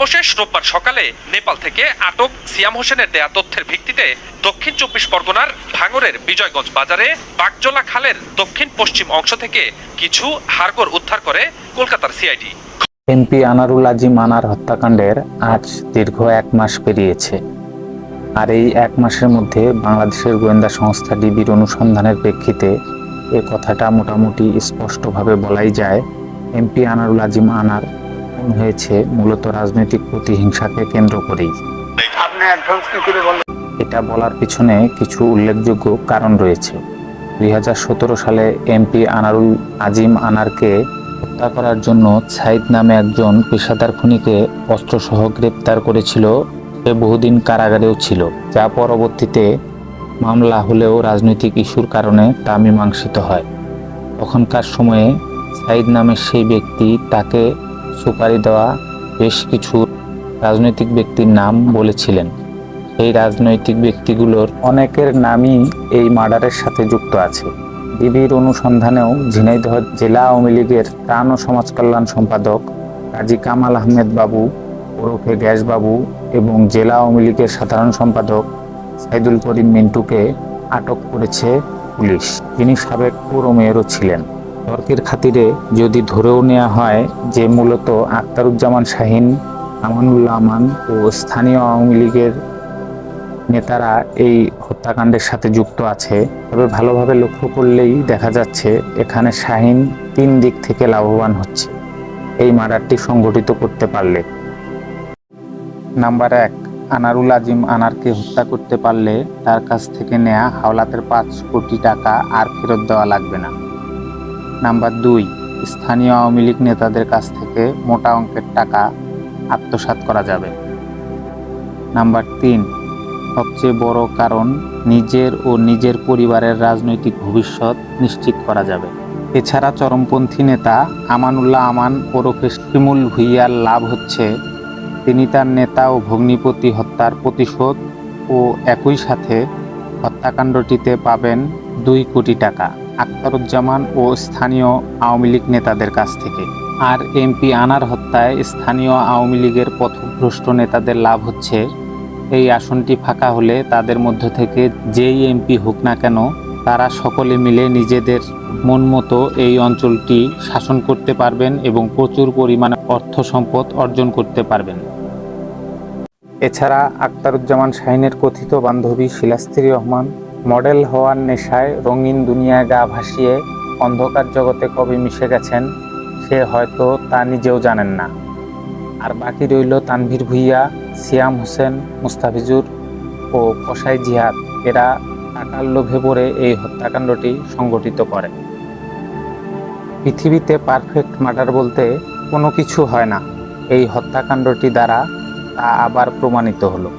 সর্বশেষ রোববার সকালে নেপাল থেকে আটক সিয়াম হোসেনের দেয়া তথ্যের ভিত্তিতে দক্ষিণ ২৪ পরগনার ভাঙড়ের বিজয়গঞ্জ বাজারে বাগজোলা খালের দক্ষিণ পশ্চিম অংশ থেকে কিছু হাড়গোড় উদ্ধার করে কলকাতার সিআইডি। এমপি আনারুল আজিম আনার হত্যাকাণ্ডের আজ দীর্ঘ ১ মাস পেরিয়েছে। আর এই ১ মাসের মধ্যে বাংলাদেশের গোয়েন্দা সংস্থা ডিবির অনুসন্ধানের প্রেক্ষিতে এ কথাটা মোটামুটি স্পষ্টভাবে বলাই যায়, এমপি আনারুল আজিম আনার খুন হয়েছে মূলত রাজনৈতিক প্রতিহিংসাকে কেন্দ্র করেই। এটা বলার পিছনে কিছু উল্লেখযোগ্য কারণ রয়েছে। ২০১৭ সালে এমপি আনারুল আজিম আনারকে হত্যা করার জন্য সাইদ নামে একজন পেশাদার খুনিকে অস্ত্রসহ গ্রেপ্তার করেছিল। সে বহুদিন কারাগারেও ছিল, যা পরবর্তীতে মামলা হলেও রাজনৈতিক ইস্যুর কারণে তা মীমাংসিত হয়। তখনকার সময়ে সাইদ নামের সেই ব্যক্তি তাকে সুপারি দেওয়া বেশ কিছু রাজনৈতিক ব্যক্তির নাম বলেছিলেন। এই রাজনৈতিক ব্যক্তিগুলোর অনেকের নামই এই মার্ডারের সাথে যুক্ত আছে। ডিবির অনুসন্ধানেও ঝিনাইদহ জেলা আওয়ামী লীগের ত্রাণ ও সমাজ কল্যাণ সম্পাদক কাজী কামাল আহমেদ বাবু ওরফে গ্যাস বাবু এবং জেলা আওয়ামী লীগের সাধারণ সম্পাদক সাইদুল করিম মিন্টুকে আটক করেছে পুলিশ, যিনি সাবেক পৌর মেয়রও ছিলেন। তর্কের খাতিরে যদি ধরেও নেওয়া হয় যে মূলত আখতারুজ্জামান শাহীন, আমানুল্লাহ আমান ও স্থানীয় আওয়ামী লীগের নেতারা এই হত্যাকাণ্ডের সাথে যুক্ত আছে, তবে ভালোভাবে লক্ষ্য করলেই দেখা যাচ্ছে এখানে শাহীন ৩ দিক থেকে লাভবান হচ্ছে এই মার্ডারটি সংগঠিত করতে পারলে। নাম্বার ১, আনারুল আজিম আনারকে হত্যা করতে পারলে তার কাছ থেকে নেয়া হাওলাতের ৫ কোটি টাকা আর ফেরত দেওয়া লাগবে না। নাম্বার ২, স্থানীয় আওয়ামী লীগ নেতাদের কাছ থেকে মোটা অঙ্কের টাকা আত্মসাৎ করা যাবে। নাম্বার ৩, সবচেয়ে বড় কারণ, নিজের ও নিজের পরিবারের রাজনৈতিক ভবিষ্যৎ নিশ্চিত করা যাবে। এছাড়া চরমপন্থী নেতা আমানুল্লাহ আমান ওরফে শিমুল ভুঁইয়ার লাভ হচ্ছে তিনি তার নেতা ও ভগ্নিপতি হত্যার প্রতিশোধ ও একই সাথে হত্যাকাণ্ডটিতে পাবেন ২ কোটি টাকা আখতারুজ্জামান ও স্থানীয় আওয়ামী লীগ নেতাদের কাছ থেকে। আর এমপি আনার হত্যায় স্থানীয় আওয়ামী লীগের পথভ্রষ্ট নেতাদের লাভ হচ্ছে এই আসনটি ফাঁকা হলে তাদের মধ্য থেকে যেই এমপি হোক না কেন, তারা সকলে মিলে নিজেদের মন মতো এই অঞ্চলটি শাসন করতে পারবেন এবং প্রচুর পরিমাণে অর্থ সম্পদ অর্জন করতে পারবেন। এছাড়া আখতারুজ্জামান শাহীনের কথিত বান্ধবী শিলাস্ত্রী রহমান মডেল হওয়ার নেশায় রঙিন দুনিয়ায় গা ভাসিয়ে অন্ধকার জগতে কবে মিশে গেছেন সে হয়তো তা নিজেও জানেন না। আর বাকি রইল তানভীর ভুঁইয়া, সিয়াম হোসেন, মুস্তাফিজুর ও কসাই জিহাদ। এরা টাকার লোভে পড়ে এই হত্যাকাণ্ডটি সংগঠিত করে। পৃথিবীতে পারফেক্ট মার্ডার বলতে কোনো কিছু হয় না, এই হত্যাকাণ্ডটি দ্বারা তা আবার প্রমাণিত হলো।